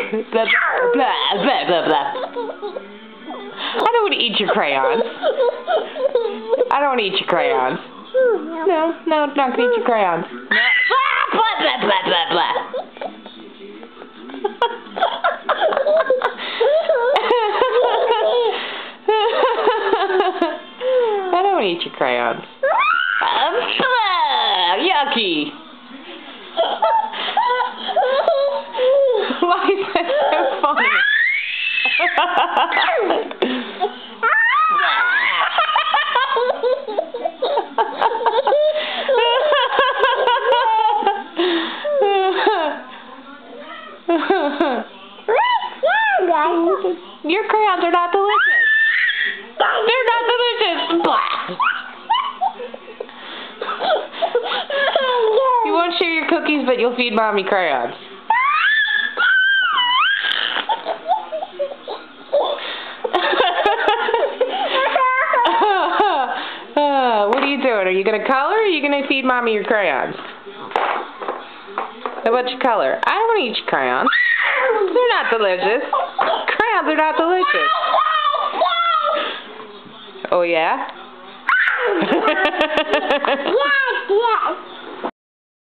Blah, blah, blah, blah, blah. I don't want to eat your crayons. I don't want to eat your crayons. No, I'm not going to eat your crayons. No. Blah, blah, blah, blah, blah. I don't want to eat your crayons. Yucky. Why is that so funny? Your crayons are not delicious. They're not delicious. You won't share your cookies, but you'll feed Mommy crayons. What are you doing? Are you going to color or are you going to feed Mommy your crayons? How about you color? I don't want to eat your crayons. They're not delicious. Crayons are not delicious. Oh, yeah? Yes, yes.